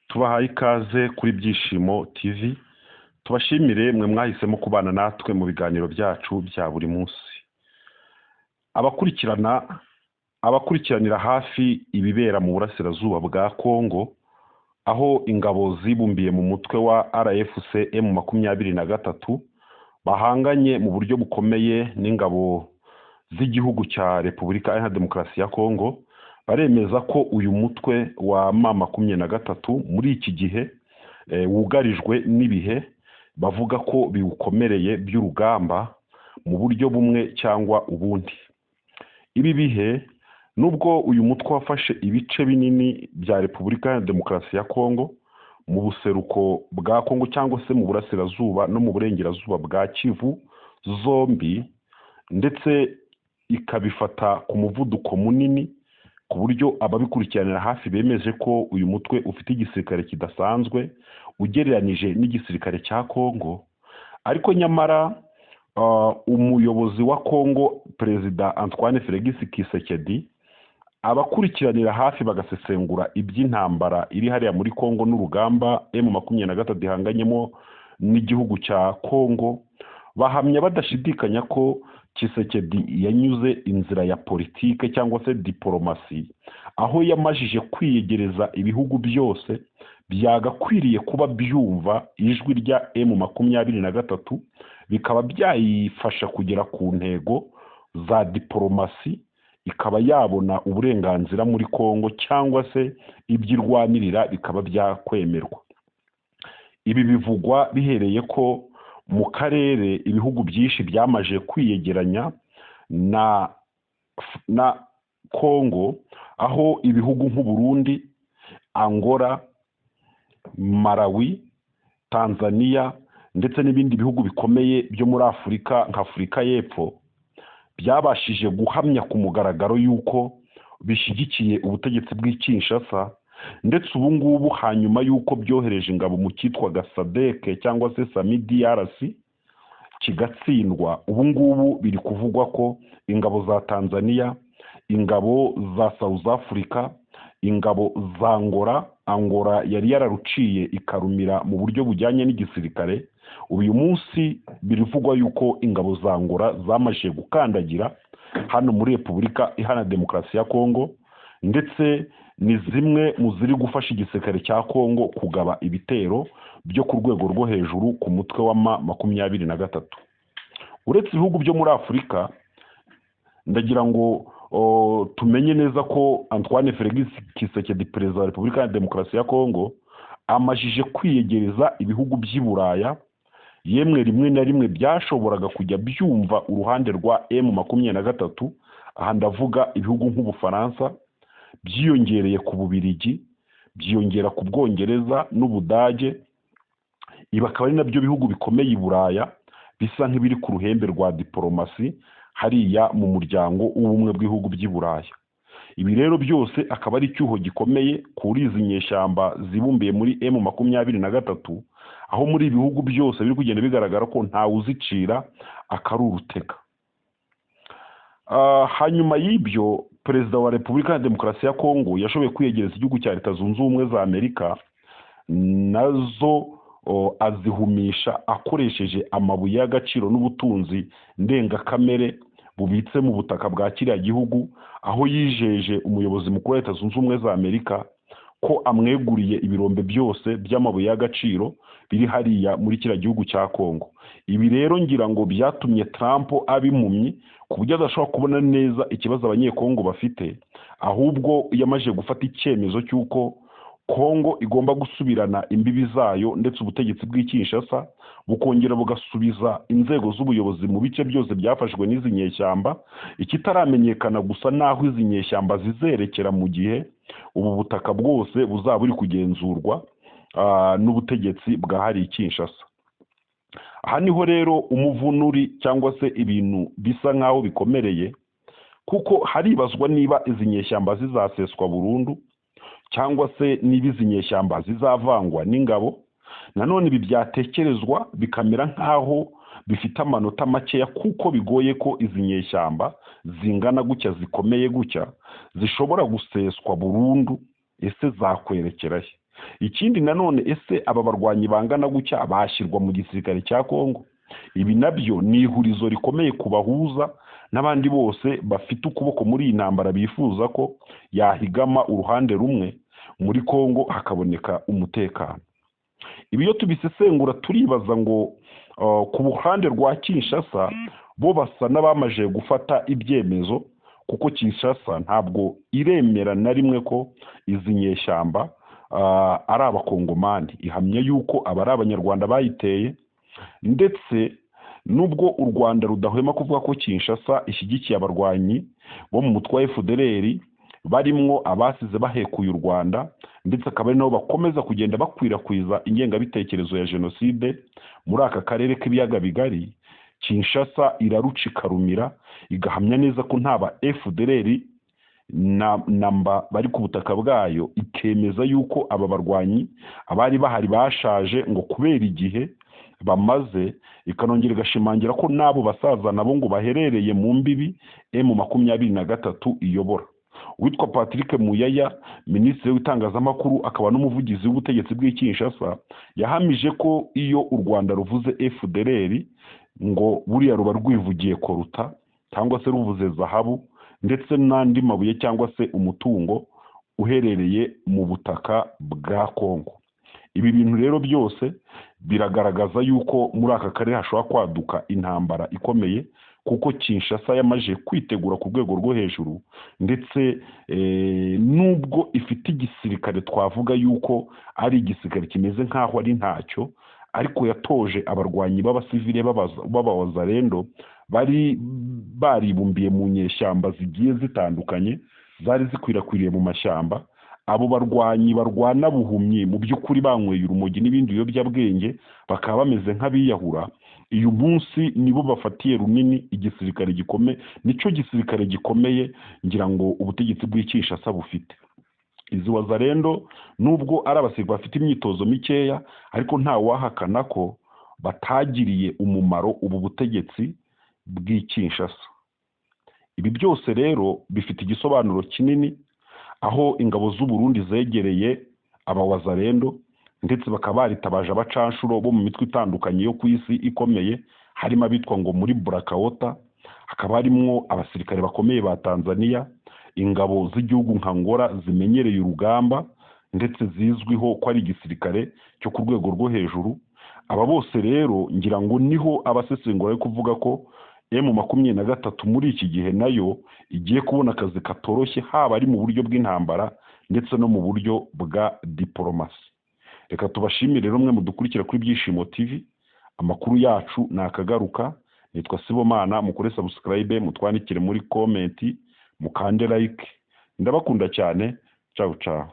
tubahaye ikaze kuri Byishimo TV, tubashimire mwe mwahisemo kubana natwe mu biganiro byacu bya buri munsi. Abakurikiranira hafi ibibera mu burasirazuba bwa Kongo, aho ingabo zibumbiye mu mutwe wa RFC M23 bahanganye mu buryo bukomeye n'ingabo z'igihugu cya Repubulika Iharanira Demokarasi ya Kongo, baremeza ko uyu mutwe wa M23 muri iki gihe wugarijwe n'ibihe bavuga ko biwukomereye by'urugamba mu buryo bumwe cyangwa ubundi. Ibi bihe nubwo uyu mutwe wafashe ibice binini bya Repubulika Iharanira Demokarasi ya Kongo mu buseruko bwa Kongo cyangwa se mu burasirazuba no mu burengerazuba bwa Kivu zombi, ndetse ikabifata ku muvuduko munini ku buryo ababikurikiranira hafi bemeje ko uyu mutwe ufite igisirikare kidasanzwe ugereranije n'igisirikare cya Kongo. Ariko nyamara umuyobozi wa Kongo, Perezida Antoine Felix Tshisekedi, abakurikiranira hafi bagasesengura iby'intambara iri hariya muri Kongo n'urugamba M23 ihanganyemo n'igihugu cya Kongo, bahamya badashidikanya ko Tshisekedi yanyuze inzira ya politike cyangwa se diplomasi, aho yamajije kwiyegereza ibihugu byose byagakwiriye kuba byumva ijwi rya M23, bikaba byayifasha kugera ku ntego za diplomasi, ikaba yabona uburenganzira muri Kongo cyangwa se ibyirwanirira bikaba byakwemerwa. Ibi bivugwa bihereye ko mu karere ibihugu byinshi byamaje kwiyegeranya na Kongo, aho ibihugu nk'u Burundi, Angola, Malawi, Tanzania ndetse n'ibindi bihugu bikomeye byo muri Afurika nka Afurika y'Epfo byabashije guhamya ku mugaragaro yuko bishyigikiye ubutegetsi bw'i Kinshasa, ndetse ubu ngubu hanyuma yuko byohereje ingabo mu cyitwaga SADC cyangwa se SAMIDRC kigatsindwa, ubu ngubu biri kuvugwa ko ingabo za Tanzania, ingabo za South Africa, ingabo za Angola yari yararuciye ikarumira mu buryo bujyanye n'igisirikare, uyu munsi birivugwa yuko ingabo za Angola zamajije gukandagira hano muri Repubulika Iharanira Demokarasi ya Kongo, ndetse ni zimwe mu ziri gufasha igisirikare cya Kongo kugaba ibitero byo ku rwego rwo hejuru ku mutwe wa M23. Uretse ibihugu byo muri Afurika, ndagira ngo tumenye neza ko Antoine Felix Tshisekedi, Perezida wa Repubulika ya Demokarasi ya Kongo, amajije kwiyegereza ibihugu by'i Buraya, yemwe rimwe na rimwe byashoboraga kujya byumva uruhande rwa M23. Aha ndavuga ibihugu nk'Ubufaransa, byiyongereye ku Bubiligi, byiyongera ku Bwongereza n'Ubudage. Ibi akaba ari nabyo bihugu bikomeye i Buraya bisa nk'ibiri ku ruhembe rwa diplomasi hariya mu muryango w'ubumwe bw'ibihugu by'i Buraya. Ibi rero byose akaba ari icyuho gikomeye kuri izi nyeshyamba zibumbiye muri M23, aho muri ibihugu byose biri kugenda bigaragara ko ntawe uzicira akarurutega. Hanyuma y'ibyo, Perezida wa Repubulika ya Demokarasi ya Kongo yashoboye kwiyegereza igihugu cya Leta Zunze Ubumwe za Amerika, nazo azihumisha akoresheje amabuye y'agaciro n'ubutunzi ndengakamere bubitse mu butaka bwa kiriya gihugu, aho yijeje umuyobozi mukuru wa Leta Zunze Ubumwe za Amerika ko amweguriye ibirombe byose by'amabuye y'agaciro biri hariya muri kiriya gihugu cya Kongo. Ibi rero ngira ngo byatumye Trump abimumyi ku buryo adashobora kubona neza ikibazo abanyekongo bafite, ahubwo yamaze gufata icyemezo cy'uko Kongo igomba gusubirana imbibi zayo, ndetse ubutegetsi bw'i Kinshasa bukongera bugasubiza inzego z'ubuyobozi mu bice byose byafashwe n'izi nyeshyamba. Ikitaramenyekana gusa naho izi nyeshyamba zizerekera mu gihe ubu butaka bwose buzaba buri kugenzurwa n'ubutegetsi bwa hari Kinshasa. Aha niho rero umuvunuri cyangwa se ibintu bisa nk'aho bikomereye, kuko haribazwa niba izi nyeshyamba zizaseswa burundu cyangwa se niba izi nyeshyamba zizavangwa n'ingabo. Nanone ibi byatekerezwa bikamera nk'aho bifite amanota makeya, kuko bigoye ko izi nyeshyamba zingana gutya, zikomeye gutya, zishobora guseswa burundu. Ese zakwerekera he? ikindi nanone, ese aba barwanyi bangana gutya bashyirwa mu gisirikare cya Kongo? Ibi nabyo ni ihurizo rikomeye kubahuza n'abandi bose bafite ukuboko muri iyi ntambara bifuza ko yahigama uruhande rumwe muri Kongo hakaboneka umutekano. Ibi iyo tubisesengura turibaza ngo ku ruhande rwa Kinshasa bo basa n'abamaje gufata ibyemezo, kuko Kinshasa ntabwo iremera na rimwe ko izi nyeshyamba ari abakongomani. Ihamya yuko aba ari abanyarwanda bayiteye, ndetse nubwo u Rwanda rudahwema kuvuga ko Kinshasa ishyigikiye abarwanyi bo mu mutwe wa FDLR barimwo abasize bahekuye u Rwanda, ndetse akaba ari nabo bakomeza kugenda bakwirakwiza ingengabitekerezo ya jenoside muri aka karere k'ibiyaga bigari, Kinshasa iraruca ikarumira igahamya neza ko nta ba FDLR namba bari ku butaka bwayo, ikemeza yuko aba barwanyi abari bahari bashaje ngo kubera igihe bamaze, ikanongera igashimangira ko n'abo basaza nabo ngo baherereye mu mbibi M23 iyobora. Uwitwa Patrick Muyaya, minisitiri w'itangazamakuru akaba n'umuvugizi w'ubutegetsi bw'Kinshasa, yahamije ko iyo u Rwanda ruvuze FDLR ngo buriya ruba rwivugiye koruta cyangwa se ruvuze zahabu ndetse n'andi mabuye cyangwa se umutungo uherereye mu butaka bwa Kongo. Ibi bintu rero byose biragaragaza yuko muri aka karere hashobora kwaduka intambara ikomeye, kuko Kinshasa yamaje kwitegura ku rwego rwo hejuru, ndetse nubwo ifite igisirikare twavuga yuko ari igisirikare kimeze nk'aho ari ntacyo, ariko yatoje abarwanyi b'abasivile b'abawazarendo bari baribumbiye mu nyeshyamba zigiye zitandukanye zari zikwirakwiriye mu mashyamba. Abo barwanyi barwana buhumyi, mu by'ukuri banyweye urumogi n'ibindi biyobyabwenge, bakaba bameze nk'abiyahura. Uyu munsi nibo bafatiye runini igisirikare gikomeye, nicyo gisirikare gikomeye ngira ngo ubutegetsi bw'Kinshasa bufite. Izi wazarendo nubwo ari abasirikare bafite imyitozo mikeya, ariko nta wahakana ko batagiriye umumaro ubu butegetsi bw'Kinshasa. Ibi byose rero bifite igisobanuro kinini, aho ingabo z'u Burundi zegereye abawazarendo, ndetse bakaba baritabaje abacanshuro bo mu mitwe itandukanye yo ku isi ikomeye, harimo abitwa ngo muri Burakawota, hakaba harimo abasirikare bakomeye ba Tanzania, ingabo z'igihugu nka Ngora zimenyereye urugamba ndetse zizwiho ko ari igisirikare cyo ku rwego rwo hejuru. Aba bose rero ngira ngo niho abasesengura ari kuvuga ko M23 muri iki gihe nayo igiye kubona akazi katoroshye, haba ari mu buryo bw'intambara ndetse no mu buryo bwa diplomasi. Reka tubashimire rero mwe mudukurikira kuri Byishimo TV. Amakuru yacu nakagaruka. Nitwa Sibomana, mukore subscribe, mutwandikire muri comment, mukande like. Ndabakunda cyane. Ciao ciao.